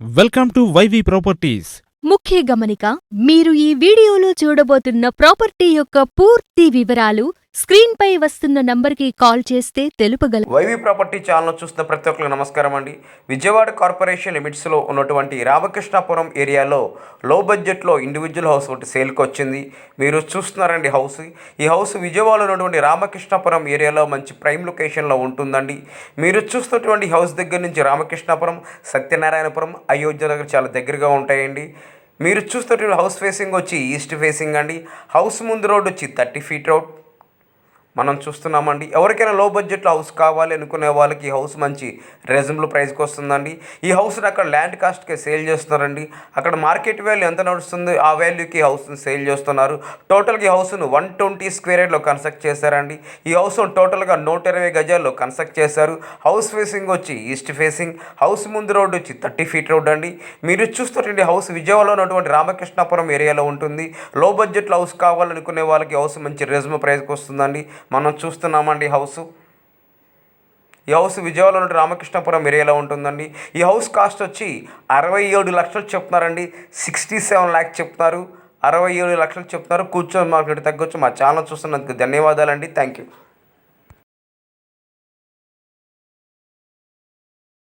Welcome to YV properties. ముఖ్య గమనిక, మీరు ఈ వీడియోలో చూడబోతున్న ప్రాపర్టీ యొక్క పూర్తి వివరాలు స్క్రీన్పై వస్తున్న నంబర్కి కాల్ చేస్తే తెలుపగలరు. వైవి ప్రాపర్టీ ఛానల్ చూస్తున్న ప్రతి ఒక్కరికి నమస్కారం అండి. విజయవాడ కార్పొరేషన్ లిమిట్స్లో ఉన్నటువంటి రామకృష్ణాపురం ఏరియాలో లో బడ్జెట్లో ఇండివిజువల్ హౌస్ ఒకటి సేల్కి వచ్చింది. మీరు చూస్తున్నారండి హౌస్. ఈ హౌస్ విజయవాడలో ఉన్నటువంటి రామకృష్ణాపురం ఏరియాలో మంచి ప్రైమ్ లొకేషన్లో ఉంటుందండి. మీరు చూస్తున్నటువంటి హౌస్ దగ్గర నుంచి రామకృష్ణాపురం, సత్యనారాయణపురం, అయోధ్య దగ్గర చాలా దగ్గరగా ఉంటాయండి. మీరు చూస్తున్నటువంటి హౌస్ ఫేసింగ్ వచ్చి ఈస్ట్ ఫేసింగ్ అండి. హౌస్ ముందు రోడ్ వచ్చి 30 ఫీట్ రోడ్ మనం చూస్తున్నామండి. ఎవరికైనా లో బడ్జెట్లో హౌస్ కావాలి అనుకునే వాళ్ళకి ఈ హౌస్ మంచి రీజనబుల్ ప్రైస్కి వస్తుందండి. ఈ హౌస్ని అక్కడ ల్యాండ్ కాస్ట్కి సేల్ చేస్తున్నారండి. అక్కడ మార్కెట్ వాల్యూ ఎంత నడుస్తుంది ఆ వాల్యూకి హౌస్ని సేల్ చేస్తున్నారు. టోటల్గా ఈ హౌస్ను 120 స్క్వేర్ యార్డ్లో కన్స్ట్రక్ట్ చేశారండి. ఈ హౌస్ టోటల్గా 120 గజాల్లో కన్స్ట్రక్ట్ చేశారు. హౌస్ ఫేసింగ్ వచ్చి ఈస్ట్ ఫేసింగ్, హౌస్ ముందు రోడ్ వచ్చి 30 ఫీట్ రోడ్ అండి. మీరు చూస్తున్నటువంటి హౌస్ విజయవాడలో ఉన్నటువంటి రామకృష్ణాపురం ఏరియాలో ఉంటుంది. లో బడ్జెట్లో హౌస్ కావాలనుకునే వాళ్ళకి హౌస్ మంచి రీజనబుల్ ప్రైస్కి వస్తుందండి. మనం చూస్తున్నామండి హౌస్. ఈ హౌస్ విజయవాడలో నుండి రామకృష్ణాపురం ఏరియాలో ఉంటుందండి. ఈ హౌస్ కాస్ట్ వచ్చి 67 లక్షలు చెప్తున్నారండి. 67 ల్యాక్స్ చెప్తున్నారు, 67 లక్షలు చెప్తున్నారు. కూర్చొని మార్కెట్ తగ్గొచ్చు. మా ఛానల్ చూస్తున్నందుకు ధన్యవాదాలండి. Thank you.